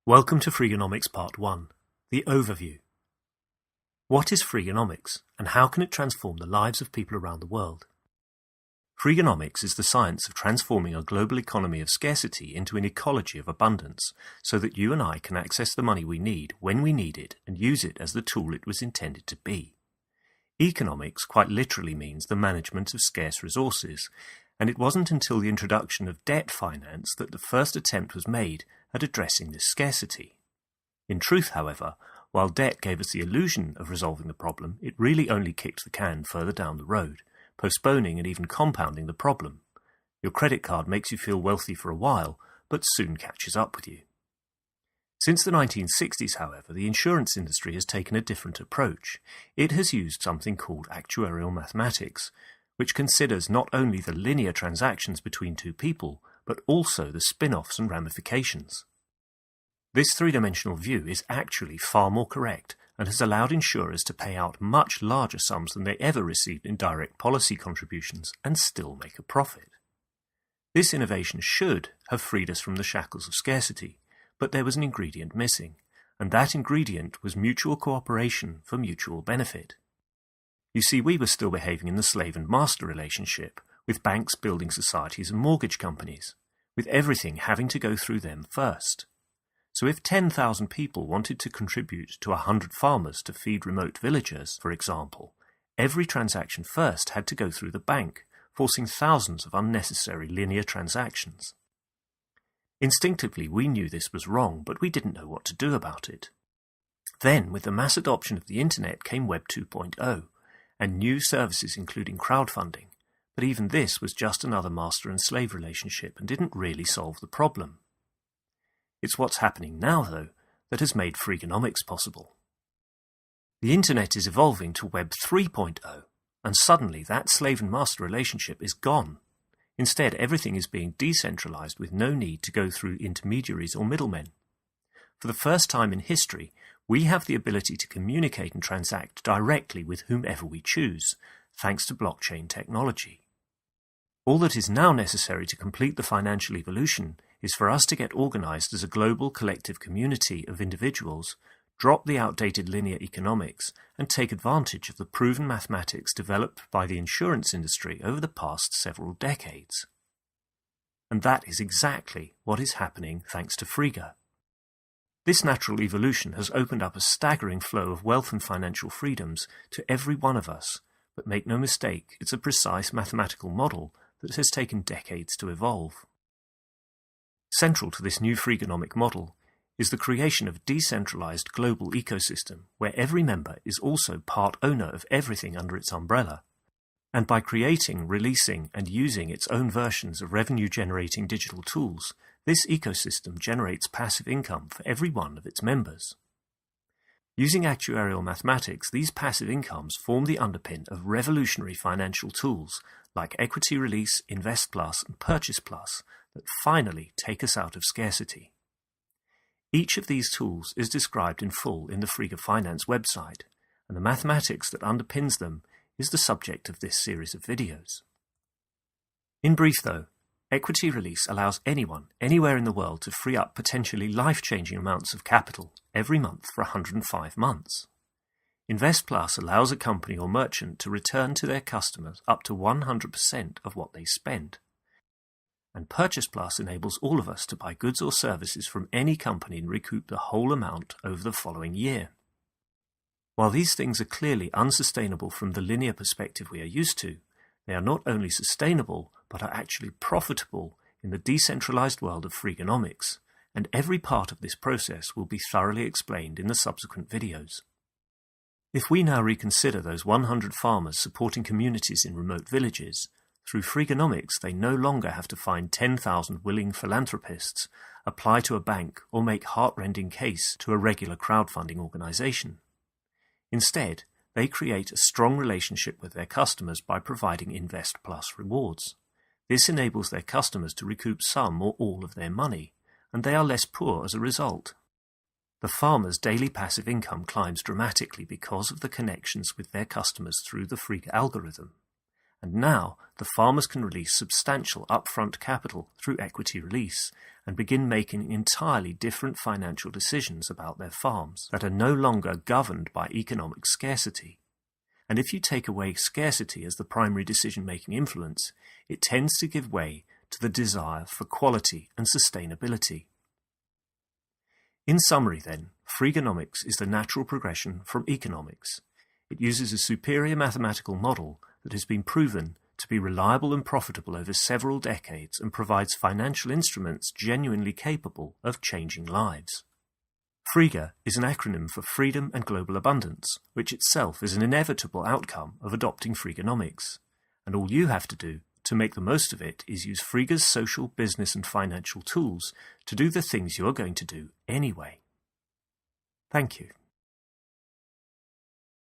Welcome to Freganomics Part 1, the overview. What is Freganomics, and how can it transform the lives of people around the world? Freganomics is the science of transforming a global economy of scarcity into an ecology of abundance, so that you and I can access the money we need when we need it and use it as the tool it was intended to be. Economics quite literally means the management of scarce resources, and it wasn't until the introduction of debt finance that the first attempt was made at addressing this scarcity. In truth, however, while debt gave us the illusion of resolving the problem, it really only kicked the can further down the road, postponing and even compounding the problem. Your credit card makes you feel wealthy for a while, but soon catches up with you. Since the 1960s, however, the insurance industry has taken a different approach. It has used something called actuarial mathematics, which considers not only the linear transactions between two people, but also the spin-offs and ramifications. This three-dimensional view is actually far more correct and has allowed insurers to pay out much larger sums than they ever received in direct policy contributions and still make a profit. This innovation should have freed us from the shackles of scarcity, but there was an ingredient missing, and that ingredient was mutual cooperation for mutual benefit. You see, we were still behaving in the slave and master relationship, with banks, building societies and mortgage companies, with everything having to go through them first. So if 10,000 people wanted to contribute to 100 farmers to feed remote villagers, for example, every transaction first had to go through the bank, forcing thousands of unnecessary linear transactions. Instinctively, we knew this was wrong, but we didn't know what to do about it. Then, with the mass adoption of the Internet came Web 2.0, and new services including crowdfunding, but even this was just another master and slave relationship and didn't really solve the problem. It's what's happening now, though, that has made Freganomics possible. The Internet is evolving to Web 3.0, and suddenly that slave and master relationship is gone. Instead, everything is being decentralized with no need to go through intermediaries or middlemen. For the first time in history, we have the ability to communicate and transact directly with whomever we choose, thanks to blockchain technology. All that is now necessary to complete the financial evolution is for us to get organized as a global collective community of individuals, drop the outdated linear economics, and take advantage of the proven mathematics developed by the insurance industry over the past several decades. And that is exactly what is happening thanks to Frega. This natural evolution has opened up a staggering flow of wealth and financial freedoms to every one of us, but make no mistake, it's a precise mathematical model that has taken decades to evolve. Central to this new Freganomic model is the creation of a decentralized global ecosystem where every member is also part owner of everything under its umbrella, and by creating, releasing, and using its own versions of revenue-generating digital tools, this ecosystem generates passive income for every one of its members. Using actuarial mathematics, these passive incomes form the underpin of revolutionary financial tools like Equity Release, Invest Plus, and Purchase Plus that finally take us out of scarcity. Each of these tools is described in full in the Frega Finance website, and the mathematics that underpins them is the subject of this series of videos. In brief, though, Equity Release allows anyone, anywhere in the world to free up potentially life-changing amounts of capital every month for 105 months. Invest Plus allows a company or merchant to return to their customers up to 100% of what they spend. And Purchase Plus enables all of us to buy goods or services from any company and recoup the whole amount over the following year. While these things are clearly unsustainable from the linear perspective we are used to, they are not only sustainable, but are actually profitable in the decentralized world of Freganomics, and every part of this process will be thoroughly explained in the subsequent videos. If we now reconsider those 100 farmers supporting communities in remote villages, through Freganomics they no longer have to find 10,000 willing philanthropists, apply to a bank, or make heart-rending case to a regular crowdfunding organization. Instead, they create a strong relationship with their customers by providing Invest Plus rewards. This enables their customers to recoup some or all of their money, and they are less poor as a result. The farmers' daily passive income climbs dramatically because of the connections with their customers through the Frega algorithm. And now, the farmers can release substantial upfront capital through Equity Release, and begin making entirely different financial decisions about their farms that are no longer governed by economic scarcity. And if you take away scarcity as the primary decision-making influence, it tends to give way to the desire for quality and sustainability. In summary then, Freganomics is the natural progression from economics. It uses a superior mathematical model that has been proven to be reliable and profitable over several decades and provides financial instruments genuinely capable of changing lives. Frega is an acronym for Freedom and Global Abundance, which itself is an inevitable outcome of adopting Freganomics. And all you have to do to make the most of it is use Frega's social, business and financial tools to do the things you're going to do anyway. Thank you.